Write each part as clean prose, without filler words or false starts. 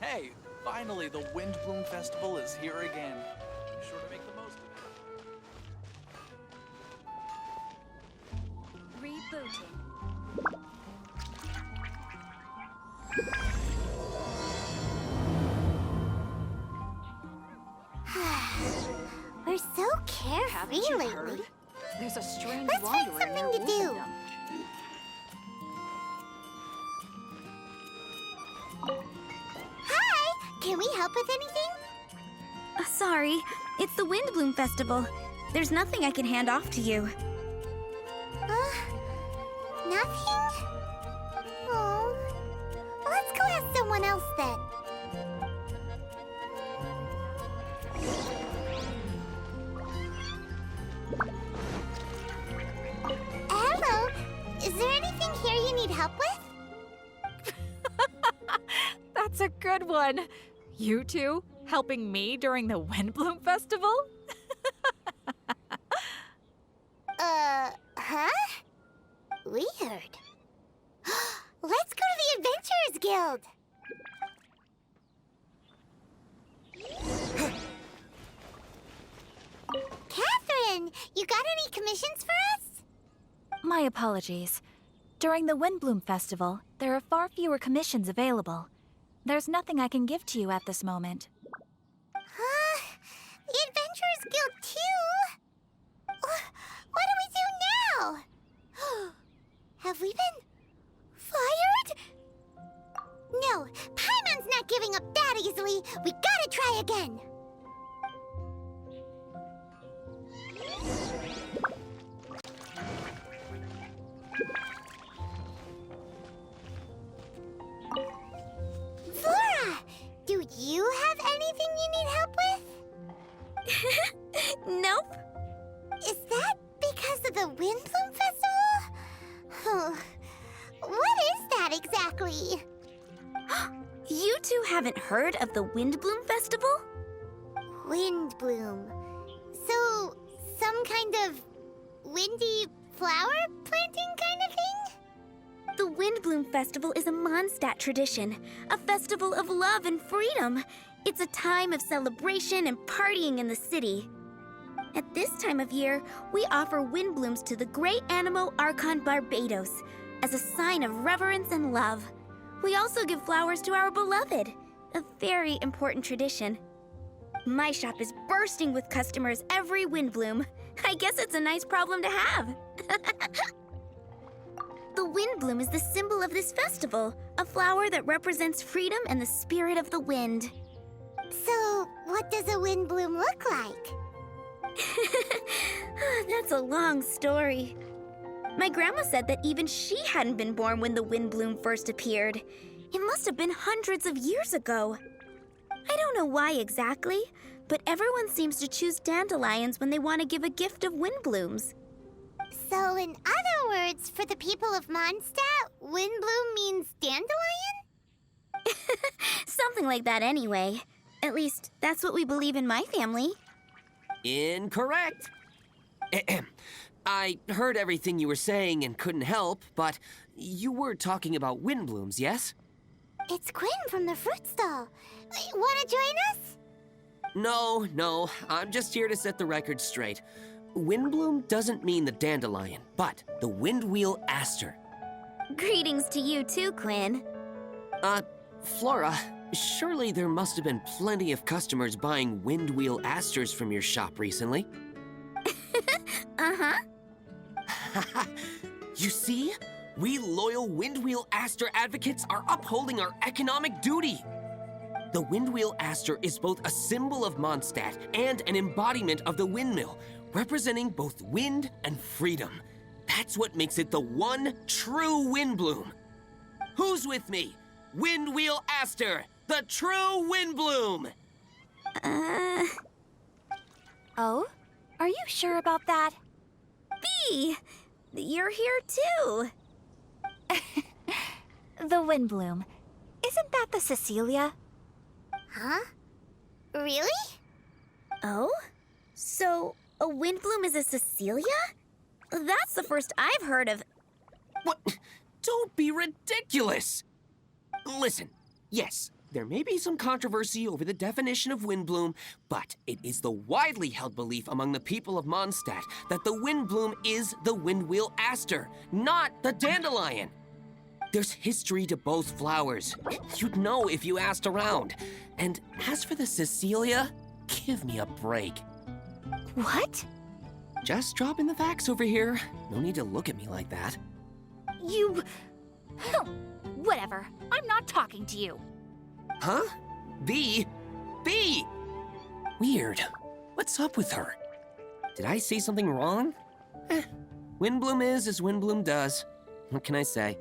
Hey, finally the Windbloom Festival is here again. Be sure to make the most of it. Rebooting. We're so carefree Haven't you lately. heard? There's a strange Let's find wanderer near something to do. Wolfendom. Hi! Can we help with anything? Sorry, it's the Windbloom Festival. There's nothing I can hand off to you. Nothing? Oh. Let's go ask someone else then. Hello. Is there anything here you need help with? That's a good one. You two helping me during the Windbloom Festival? Huh? Weird. Let's go to the Adventurers Guild. Catherine, you got any commissions for us? My apologies. During the Windbloom Festival, there are far fewer commissions available. There's nothing I can give to you at this moment. The Adventurers Guild too? What do we do now? Have we been fired? No, Paimon's not giving up that easily. We gotta try again. Flora, do you have anything you need help with? Nope. Is that because of the Windbloom Festival? What is that exactly? You two haven't heard of the Windbloom Festival? Windbloom. So, some kind of windy flower planting kind of thing? The Windbloom Festival is a Mondstadt tradition, a festival of love and freedom. It's a time of celebration and partying in the city. At this time of year, we offer windblooms to the great Animo Archon Barbados as a sign of reverence and love. We also give flowers to our beloved, a very important tradition. My shop is bursting with customers every windbloom. I guess it's a nice problem to have. The windbloom is the symbol of this festival, a flower that represents freedom and the spirit of the wind. So, what does a windbloom look like? That's a long story. My grandma said that even she hadn't been born when the windbloom first appeared. It must have been hundreds of years ago. I don't know why exactly, but everyone seems to choose dandelions when they want to give a gift of windblooms. So, in other words, for the people of Mondstadt, windbloom means dandelion? Something like that anyway. At least, that's what we believe in my family. Incorrect. I heard everything you were saying and couldn't help, but you were talking about windblooms, yes? It's Quinn from the fruit stall. Wanna join us? No, I'm just here to set the record straight. Windbloom doesn't mean the dandelion, but the windwheel aster. Greetings to you too, Quinn. Flora, surely there must have been plenty of customers buying windwheel asters from your shop recently. Uh-huh. You see? We loyal windwheel aster advocates are upholding our economic duty. The windwheel aster is both a symbol of Mondstadt and an embodiment of the windmill, representing both wind and freedom. That's what makes it the one true windbloom. Who's with me? Windwheel aster, the true windbloom! Oh? Are you sure about that? Bee! You're here too! The windbloom. Isn't that the Cecilia? Huh? Really? Oh? So, a windbloom is a Cecilia? That's the first I've heard of. What? Don't be ridiculous! Listen, yes, There may be some controversy over the definition of windbloom, but it is the widely held belief among the people of Mondstadt that the windbloom is the windwheel aster, not the dandelion. There's history to both flowers. You'd know if you asked around. And as for the Cecilia, give me a break. What? Just dropping the facts over here. No need to look at me like that. You... Whatever. I'm not talking to you. Huh? B? Weird. What's up with her? Did I say something wrong? Windbloom is as Windbloom does. What can I say?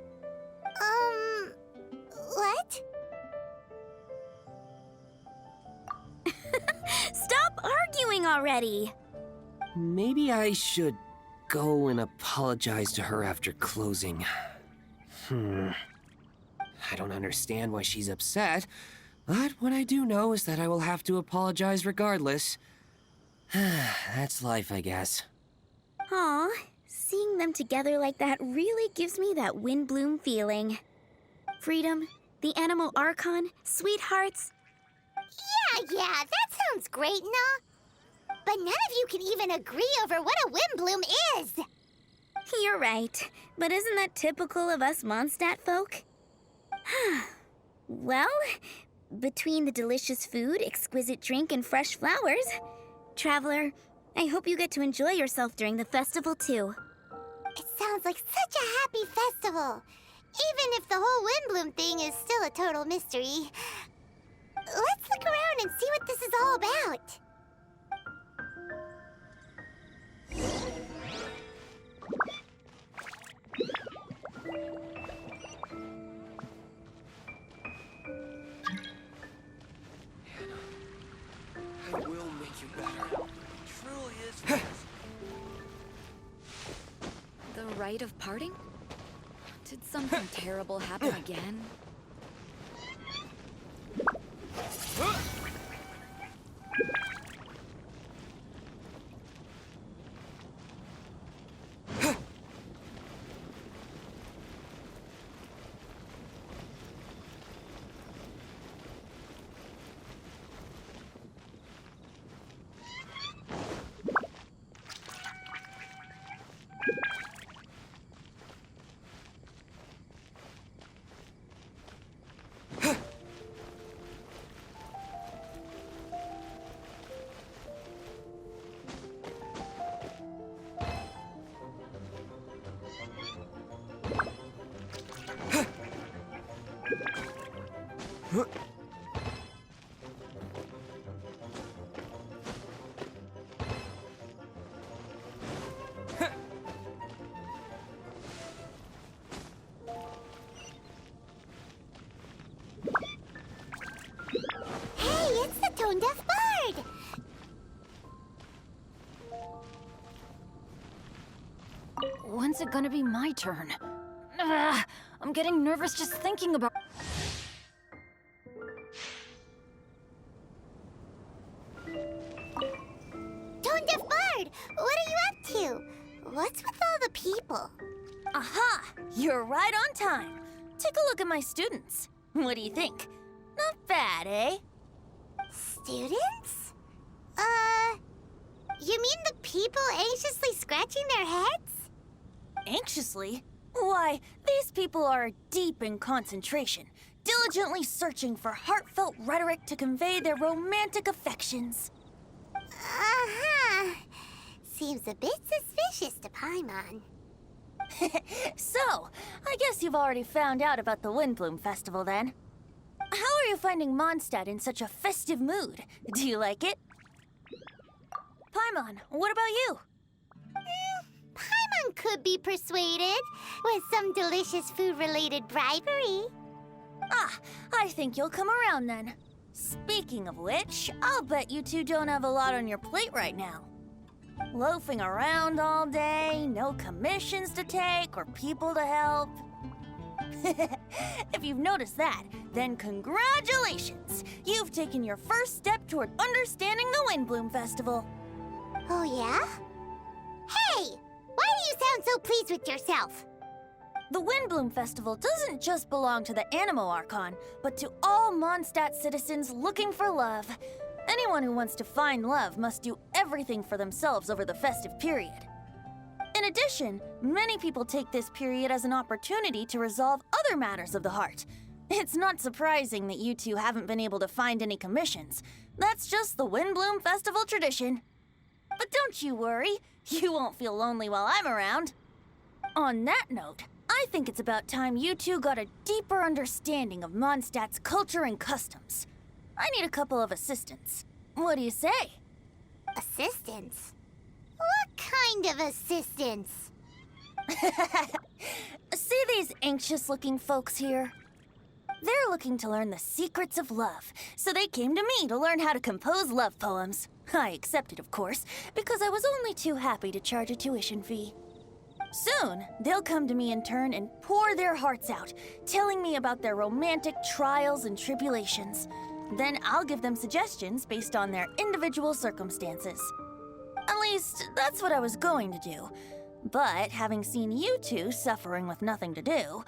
What? Stop arguing already! Maybe I should go and apologize to her after closing. I don't understand why she's upset, but what I do know is that I will have to apologize regardless. That's life, I guess. Aw, seeing them together like that really gives me that Windbloom feeling. Freedom, the animal archon, sweethearts. Yeah, that sounds great and all. But none of you can even agree over what a windbloom is. You're right, but isn't that typical of us Mondstadt folk? Well, between the delicious food, exquisite drink, and fresh flowers, Traveler, I hope you get to enjoy yourself during the festival too. It sounds like such a happy festival. Even if the whole windbloom thing is still a total mystery. Let's look around and see what this is all about. I will make you better. It truly is. The rite of parting? Did something terrible happen again? Tone-deaf bird! When's it gonna be my turn? I'm getting nervous just thinking about... Tone-deaf bird! What are you up to? What's with all the people? Aha! You're right on time. Take a look at my students. What do you think? Not bad, eh? Students? You mean the people anxiously scratching their heads? Anxiously? Why, these people are deep in concentration, diligently searching for heartfelt rhetoric to convey their romantic affections. Uh-huh. Seems a bit suspicious to Paimon. So, I guess you've already found out about the Windbloom Festival then. How are you finding Mondstadt in such a festive mood? Do you like it? Paimon, what about you? Paimon could be persuaded with some delicious food-related bribery. Ah, I think you'll come around then. Speaking of which, I'll bet you two don't have a lot on your plate right now. Loafing around all day, no commissions to take or people to help. If you've noticed that, then congratulations! You've taken your first step toward understanding the Windbloom Festival. Oh, yeah? Hey! Why do you sound so pleased with yourself? The Windbloom Festival doesn't just belong to the Animo Archon, but to all Mondstadt citizens looking for love. Anyone who wants to find love must do everything for themselves over the festive period. In addition, many people take this period as an opportunity to resolve other matters of the heart. It's not surprising that you two haven't been able to find any commissions. That's just the Windbloom Festival tradition. But don't you worry, you won't feel lonely while I'm around. On that note, I think it's about time you two got a deeper understanding of Mondstadt's culture and customs. I need a couple of assistants. What do you say? Assistance? What kind of assistance? See these anxious-looking folks here? They're looking to learn the secrets of love, so they came to me to learn how to compose love poems. I accepted, of course, because I was only too happy to charge a tuition fee. Soon, they'll come to me in turn and pour their hearts out, telling me about their romantic trials and tribulations. Then I'll give them suggestions based on their individual circumstances. At least, that's what I was going to do. But having seen you two suffering with nothing to do,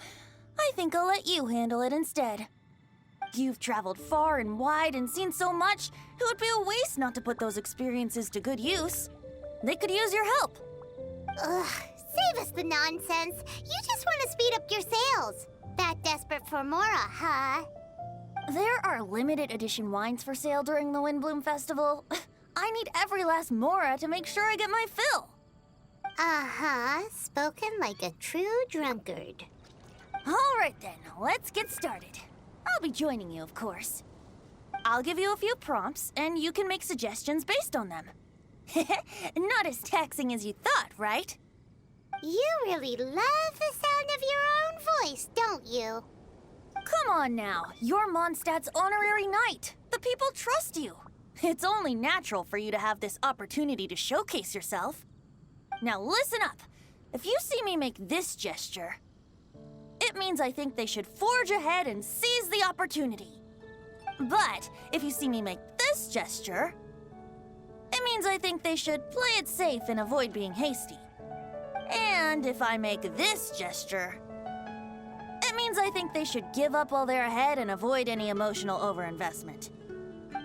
I think I'll let you handle it instead. You've traveled far and wide and seen so much, it would be a waste not to put those experiences to good use. They could use your help. Ugh, save us the nonsense. You just want to speed up your sales. That desperate for Mora, huh? There are limited edition wines for sale during the Windbloom Festival. I need every last Mora to make sure I get my fill. Uh-huh, spoken like a true drunkard. All right then, let's get started. I'll be joining you, of course. I'll give you a few prompts, and you can make suggestions based on them. Not as taxing as you thought, right? You really love the sound of your own voice, don't you? Come on now, you're Mondstadt's honorary knight. The people trust you. It's only natural for you to have this opportunity to showcase yourself. Now listen up. If you see me make this gesture, it means I think they should forge ahead and seize the opportunity. But if you see me make this gesture, it means I think they should play it safe and avoid being hasty. And if I make this gesture, it means I think they should give up while they're ahead and avoid any emotional overinvestment.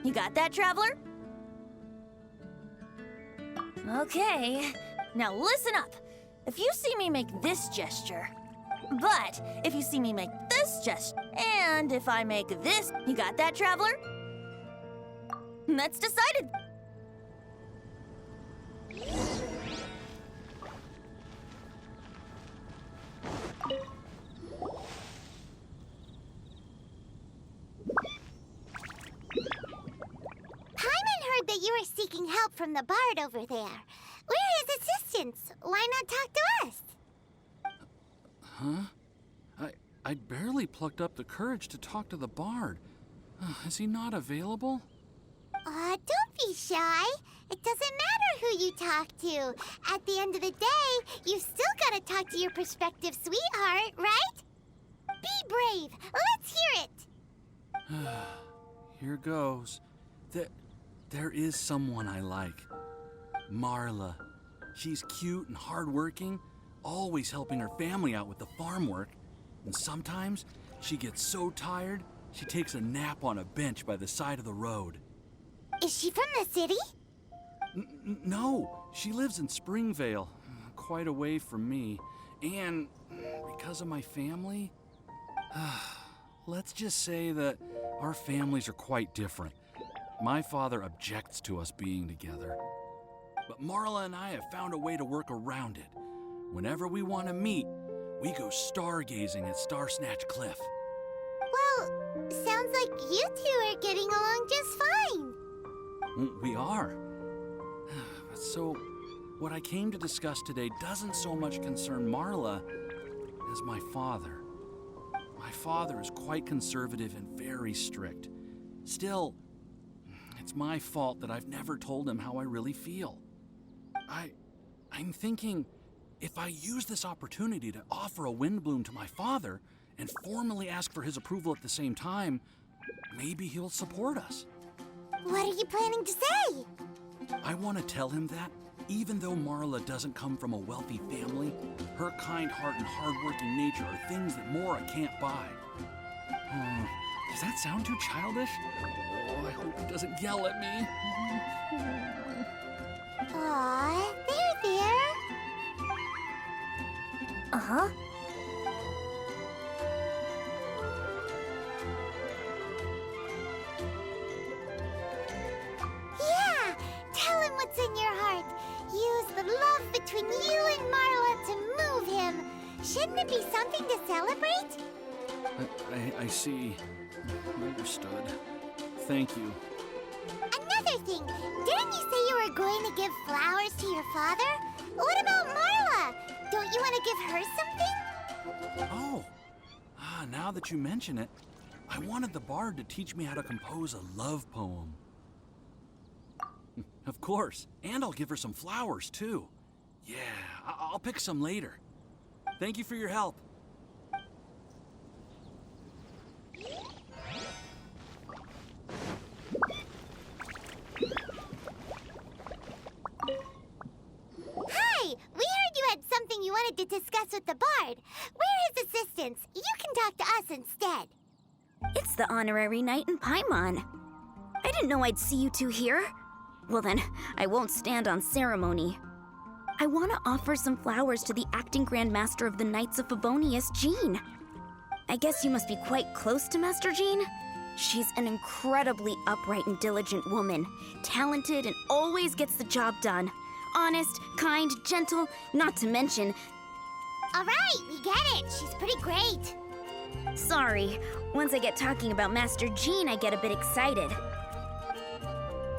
You got that, traveler? Okay, now listen up. If you see me make this gesture, but if you see me make this gesture, and if I make this, you got that, traveler? That's decided. That you are seeking help from the bard over there. Where is assistance? Why not talk to us? Huh? I barely plucked up the courage to talk to the bard. Is he not available? Don't be shy. It doesn't matter who you talk to. At the end of the day, you've still got to talk to your prospective sweetheart, right? Be brave. Let's hear it. Here goes. There is someone I like. Marla. She's cute and hardworking, always helping her family out with the farm work. And sometimes she gets so tired, she takes a nap on a bench by the side of the road. Is she from the city? No, she lives in Springvale, quite away from me. And because of my family, let's just say that our families are quite different. My father objects to us being together. But Marla and I have found a way to work around it. Whenever we want to meet, we go stargazing at Star Snatch Cliff. Well, sounds like you two are getting along just fine. We are. So, what I came to discuss today doesn't so much concern Marla as my father. My father is quite conservative and very strict. Still, it's my fault that I've never told him how I really feel. I'm thinking, if I use this opportunity to offer a Windbloom to my father and formally ask for his approval at the same time, maybe he'll support us. What are you planning to say? I want to tell him that, even though Marla doesn't come from a wealthy family, her kind heart and hardworking nature are things that Mora can't buy. Does that sound too childish? Oh, I hope he doesn't yell at me. Aw, there. Uh-huh. Yeah, tell him what's in your heart. Use the love between you and Marla to move him. Shouldn't it be something to celebrate? I see. Understood. Thank you. Another thing, didn't you say you were going to give flowers to your father? What about Marla? Don't you want to give her something? Oh. Now that you mention it, I wanted the bard to teach me how to compose a love poem. Of course. And I'll give her some flowers, too. Yeah, I'll pick some later. Thank you for your help. Hi! We heard you had something you wanted to discuss with the bard. We're his assistants. You can talk to us instead. It's the honorary knight in Paimon. I didn't know I'd see you two here. Well then, I won't stand on ceremony. I want to offer some flowers to the acting Grand Master of the Knights of Favonius, Jean. I guess you must be quite close to Master Jean? She's an incredibly upright and diligent woman, talented and always gets the job done. Honest, kind, gentle, not to mention... All right, we get it. She's pretty great. Sorry, once I get talking about Master Jean, I get a bit excited.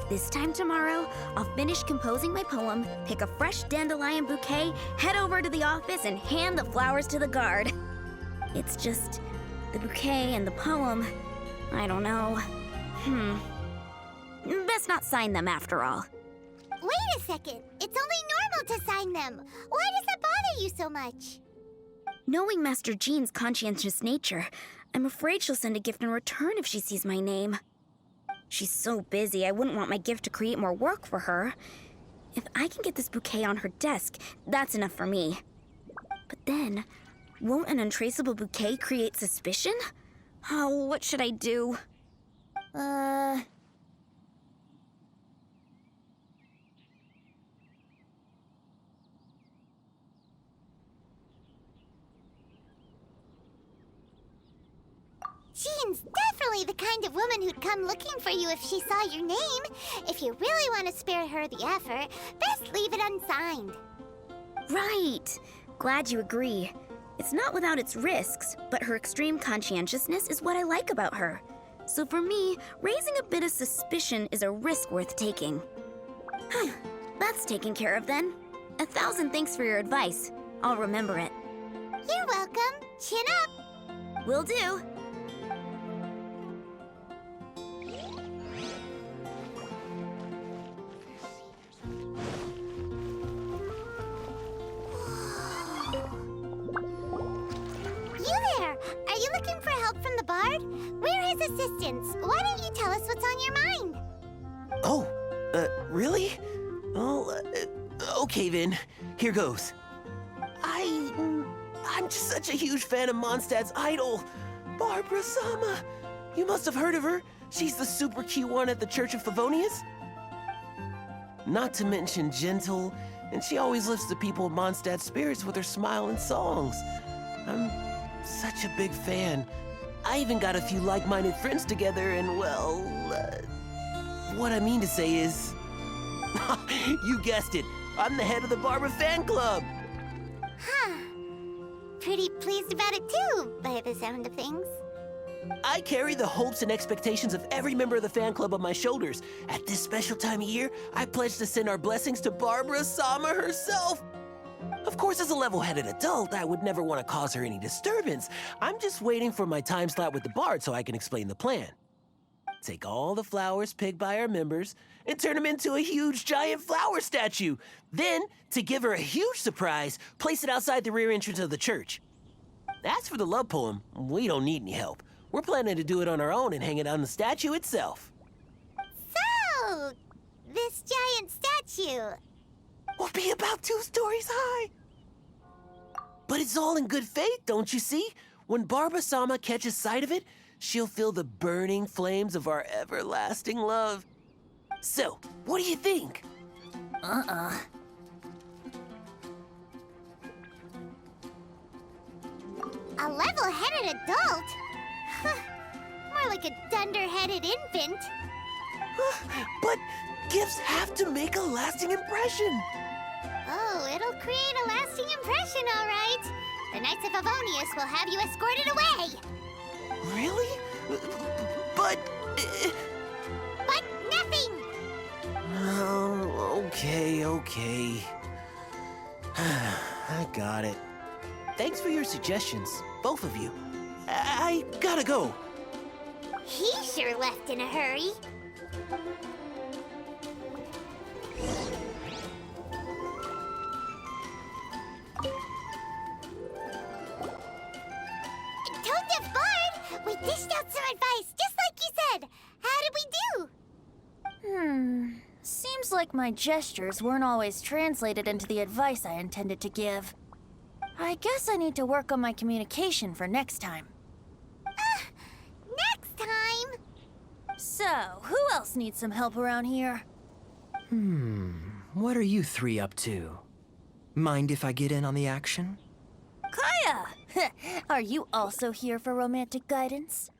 This time tomorrow, I'll finish composing my poem, pick a fresh dandelion bouquet, head over to the office, and hand the flowers to the guard. It's just the bouquet and the poem. I don't know. Best not sign them after all. Wait a second. It's only normal to sign them. Why does that bother you so much? Knowing Master Jean's conscientious nature, I'm afraid she'll send a gift in return if she sees my name. She's so busy, I wouldn't want my gift to create more work for her. If I can get this bouquet on her desk, that's enough for me. But then, won't an untraceable bouquet create suspicion? Oh, what should I do? Jean's definitely the kind of woman who'd come looking for you if she saw your name. If you really want to spare her the effort, best leave it unsigned. Right. Glad you agree. It's not without its risks, but her extreme conscientiousness is what I like about her. So for me, raising a bit of suspicion is a risk worth taking. That's taken care of then. 1,000 thanks for your advice. I'll remember it. You're welcome. Chin up. Will do. You there! Are you looking for help from the bard? We're his assistants. Why don't you tell us what's on your mind? Oh, really? Well, okay then. Here goes. I'm just such a huge fan of Mondstadt's idol, Barbara Sama. You must have heard of her. She's the super cute one at the Church of Favonius. Not to mention gentle, and she always lifts the people of Mondstadt's spirits with her smile and songs. I'm such a big fan. I even got a few like-minded friends together, and well, what I mean to say is, you guessed it. I'm the head of the Barbara fan club. Huh. Pretty pleased about it too, by the sound of things. I carry the hopes and expectations of every member of the fan club on my shoulders. At this special time of year, I pledge to send our blessings to Barbara Sama herself. Of course, as a level-headed adult, I would never want to cause her any disturbance. I'm just waiting for my time slot with the bard so I can explain the plan. Take all the flowers picked by our members and turn them into a huge giant flower statue. Then, to give her a huge surprise, place it outside the rear entrance of the church. As for the love poem, we don't need any help. We're planning to do it on our own and hang it on the statue itself. So, this giant statue. Will be about 2 stories high. But it's all in good faith, don't you see? When Barba-sama catches sight of it, she'll feel the burning flames of our everlasting love. So, what do you think? A level-headed adult? More like a dunder-headed infant. But gifts have to make a lasting impression. Oh, it'll create a lasting impression, all right. The Knights of Favonius will have you escorted away. Really? But... But nothing! Oh, okay. I got it. Thanks for your suggestions, both of you. I gotta go. He sure left in a hurry. Toad Bard, we dished out some advice, just like you said. How did we do? Seems like my gestures weren't always translated into the advice I intended to give. I guess I need to work on my communication for next time. Next time. So, who else needs some help around here? What are you 3 up to? Mind if I get in on the action? Kaya! Are you also here for romantic guidance?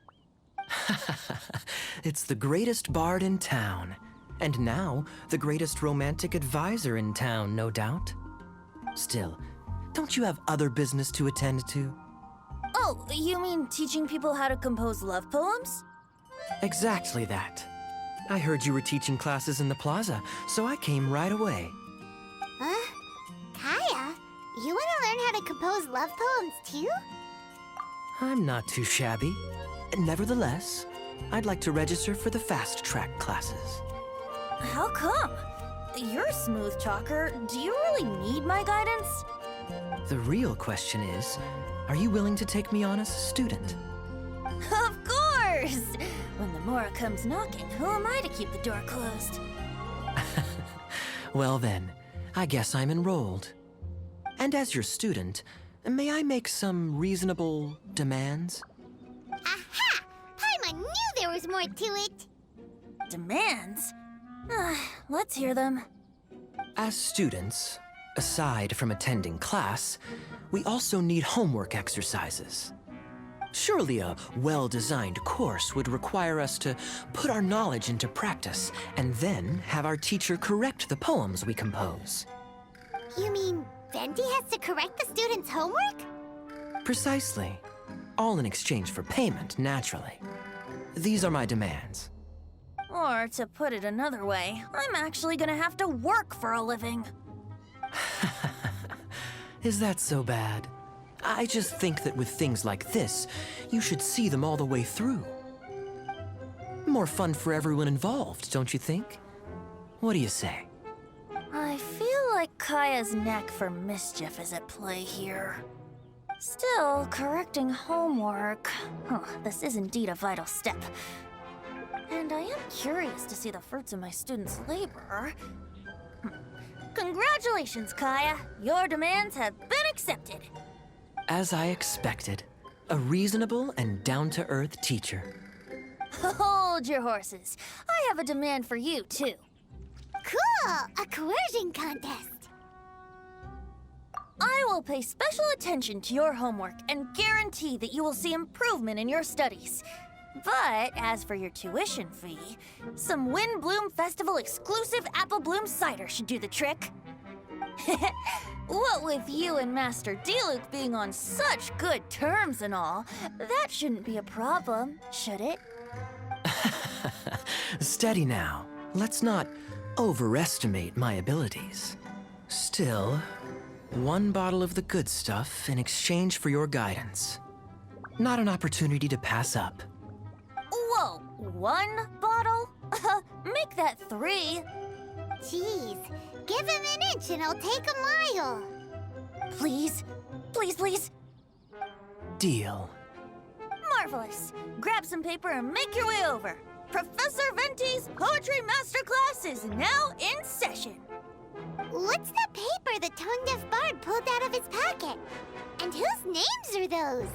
It's the greatest bard in town. And now, the greatest romantic advisor in town, no doubt. Still, don't you have other business to attend to? Oh, you mean teaching people how to compose love poems? Exactly that. I heard you were teaching classes in the plaza, so I came right away. Huh? Kaya, you want to learn how to compose love poems too? I'm not too shabby. Nevertheless, I'd like to register for the fast-track classes. How come? You're a smooth talker. Do you really need my guidance? The real question is, are you willing to take me on as a student? Of course! When the Mora comes knocking, who am I to keep the door closed? Well then, I guess I'm enrolled. And as your student, may I make some reasonable demands? Aha! Paimon knew there was more to it. Demands? Let's hear them. As students, aside from attending class, we also need homework exercises. Surely a well-designed course would require us to put our knowledge into practice and then have our teacher correct the poems we compose. You mean Venti has to correct the students' homework? Precisely. All in exchange for payment, naturally. These are my demands. Or, to put it another way, I'm actually gonna have to work for a living. Is that so bad? I just think that with things like this, you should see them all the way through. More fun for everyone involved, don't you think? What do you say? I feel like Kaya's knack for mischief is at play here. Still, correcting homework. This is indeed a vital step. And I am curious to see the fruits of my students' labor. Congratulations, Kaya! Your demands have been accepted. As I expected, a reasonable and down-to-earth teacher. Hold your horses. I have a demand for you, too. Cool! A coercion contest. I will pay special attention to your homework and guarantee that you will see improvement in your studies. But as for your tuition fee, some Wind Bloom Festival exclusive apple bloom cider should do the trick. What with you and Master Diluc being on such good terms and all, that shouldn't be a problem, should it? Steady now. Let's not overestimate my abilities. Still, 1 bottle of the good stuff in exchange for your guidance. Not an opportunity to pass up. Whoa, 1 bottle? Make that 3. Jeez, give him an inch and I'll take a mile. Please, please, please. Deal. Marvelous. Grab some paper and make your way over. Professor Venti's Poetry Masterclass is now in session. What's the paper the tone-deaf bard pulled out of his pocket? And whose names are those?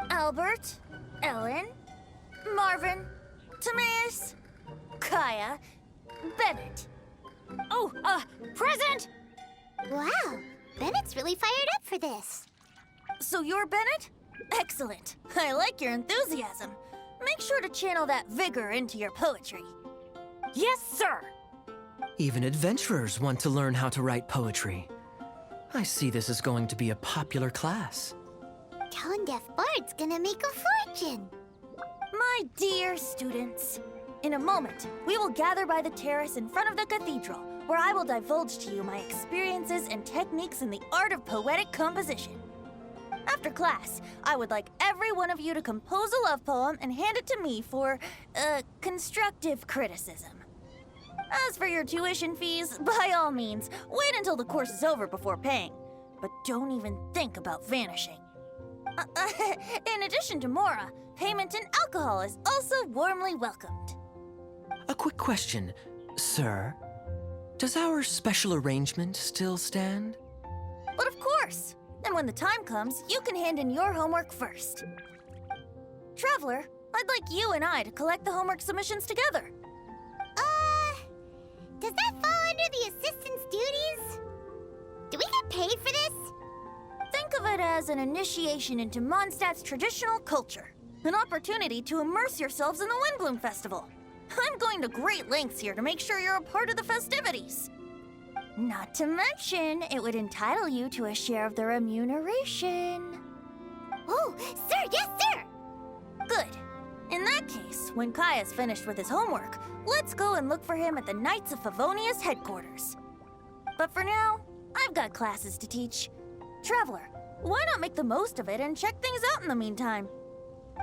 Albert, Ellen, Marvin, Timaeus, Kaya, Bennett. Oh, present! Wow, Bennett's really fired up for this. So you're Bennett? Excellent. I like your enthusiasm. Make sure to channel that vigor into your poetry. Yes, sir! Even adventurers want to learn how to write poetry. I see this is going to be a popular class. Tone-deaf bard's gonna make a fortune. My dear students, in a moment, we will gather by the terrace in front of the cathedral, where I will divulge to you my experiences and techniques in the art of poetic composition. After class, I would like every one of you to compose a love poem and hand it to me for, constructive criticism. As for your tuition fees, by all means, wait until the course is over before paying. But don't even think about vanishing. In addition to Mora, payment in alcohol is also warmly welcomed. A quick question, sir. Does our special arrangement still stand? But of course! And when the time comes, you can hand in your homework first. Traveler, I'd like you and I to collect the homework submissions together. Does that fall under the assistant's duties? Do we get paid for this? Think of it as an initiation into Mondstadt's traditional culture. An opportunity to immerse yourselves in the Windbloom Festival. I'm going to great lengths here to make sure you're a part of the festivities. Not to mention, it would entitle you to a share of the remuneration. Oh, sir, yes, sir! Good. In that case, when Kaya's finished with his homework, let's go and look for him at the Knights of Favonius headquarters. But for now, I've got classes to teach. Traveler, why not make the most of it and check things out in the meantime?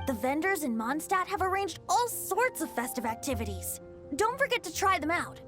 The vendors in Mondstadt have arranged all sorts of festive activities. Don't forget to try them out.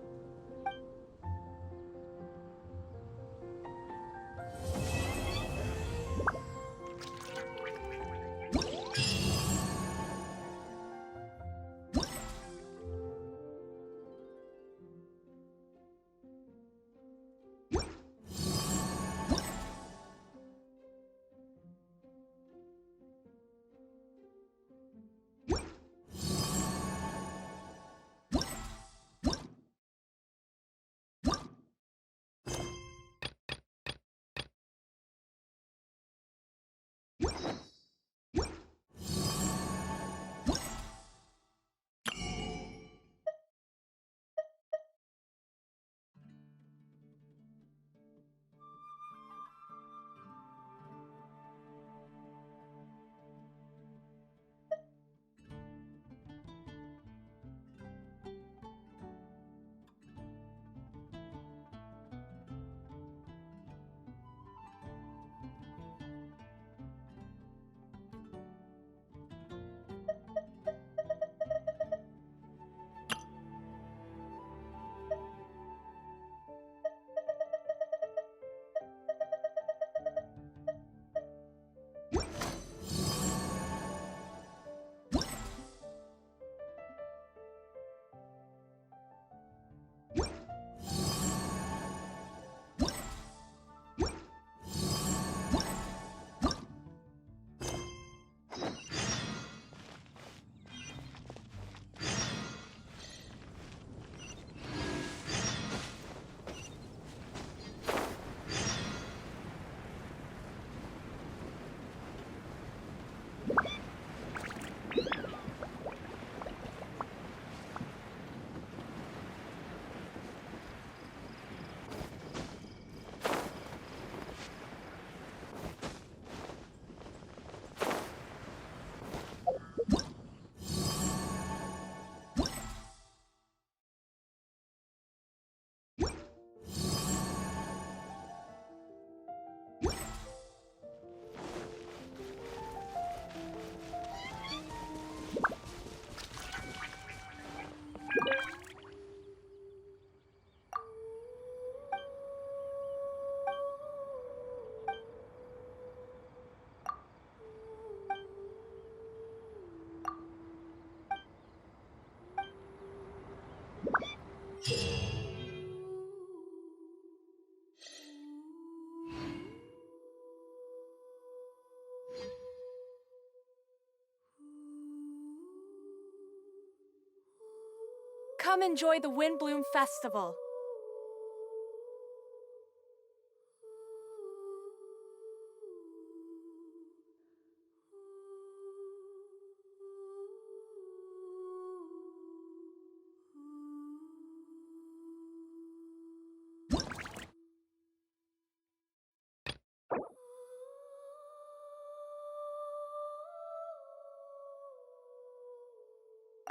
Come enjoy the Windbloom Festival.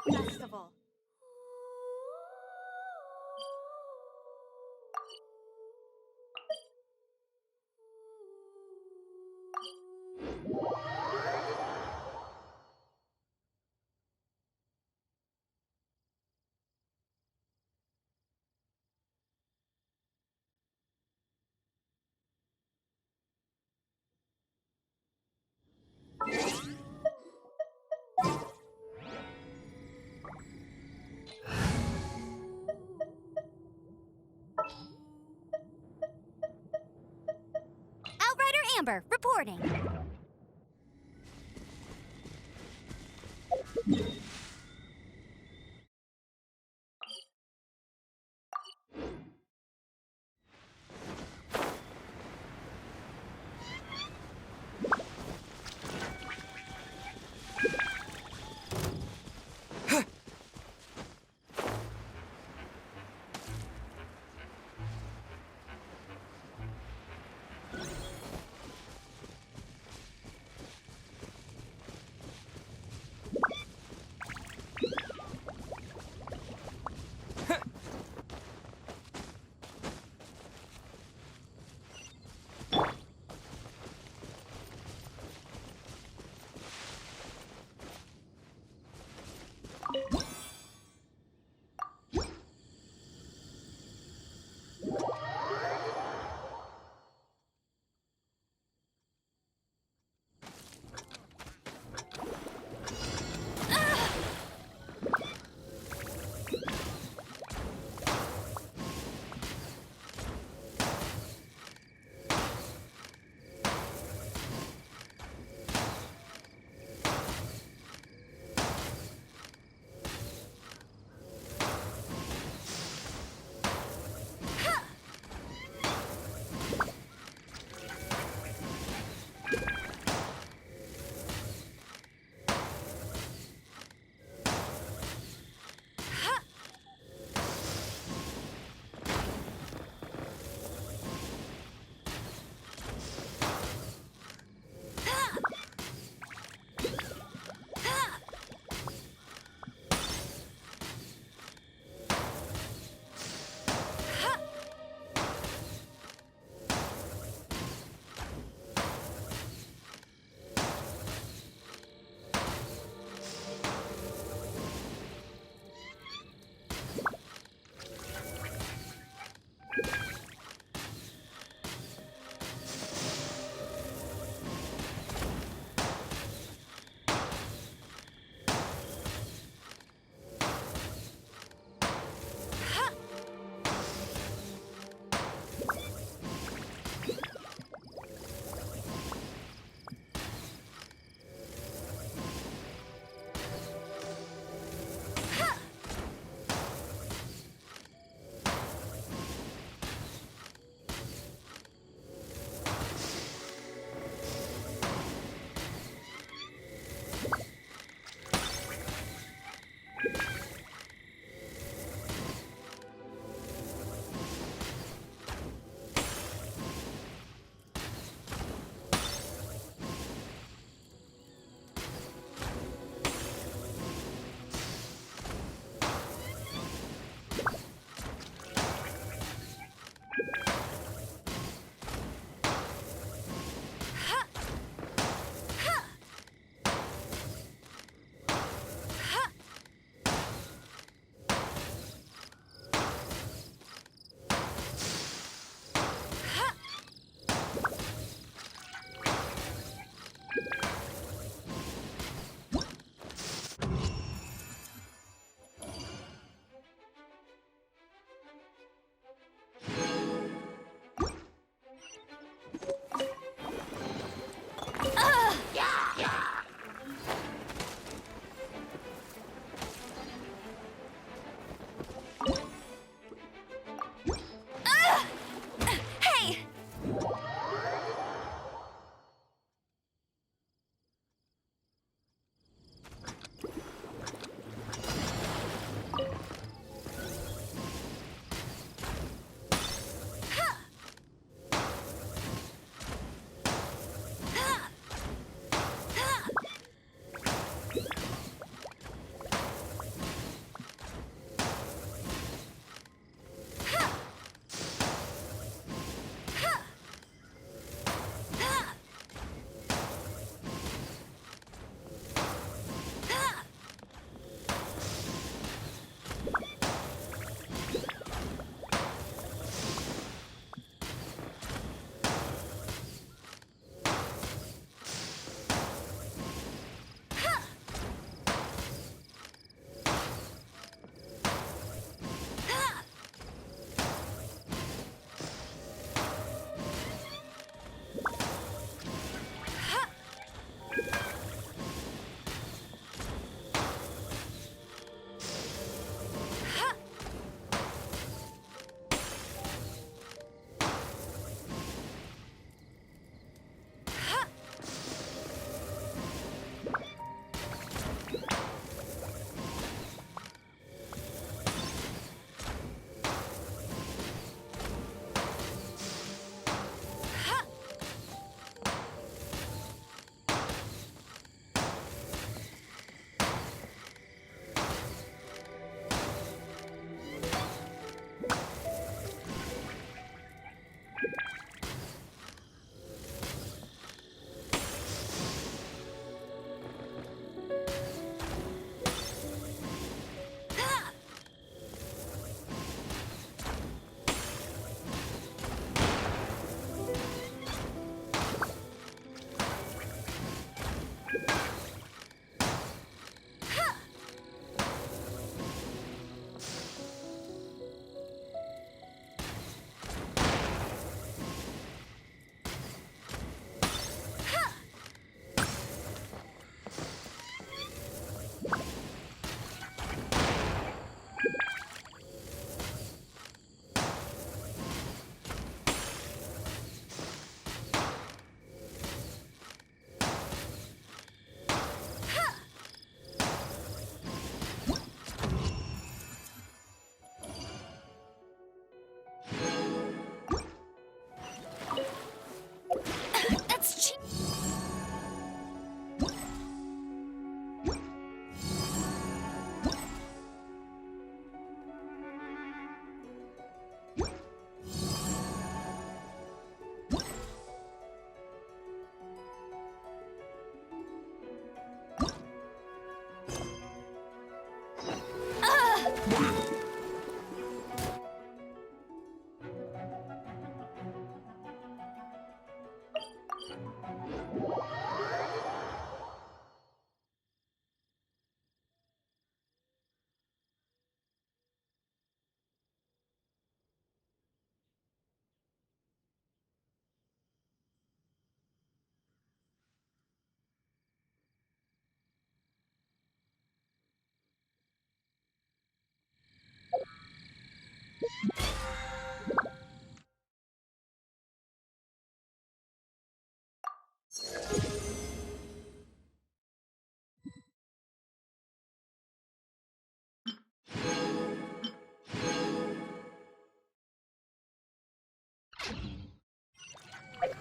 Festival. Outrider Amber, reporting.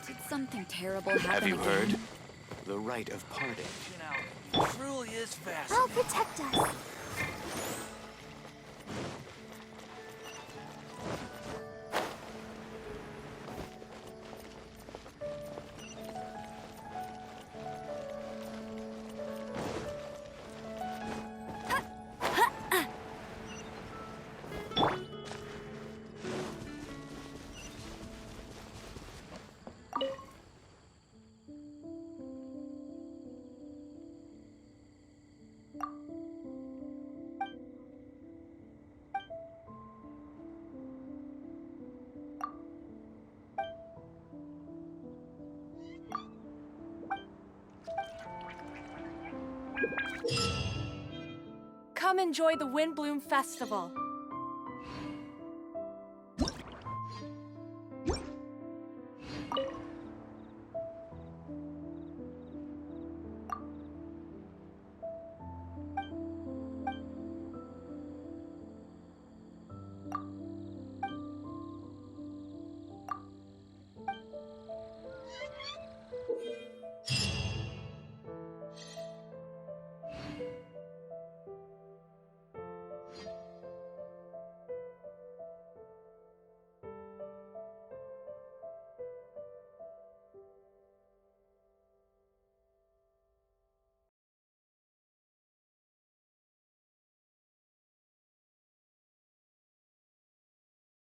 Did something terrible happen Have you again? heard? The rite of parting. You know, it truly is fascinating. I'll protect us. Come enjoy the Windbloom Festival.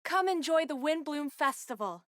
Come enjoy the Windbloom Festival.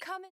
Come en-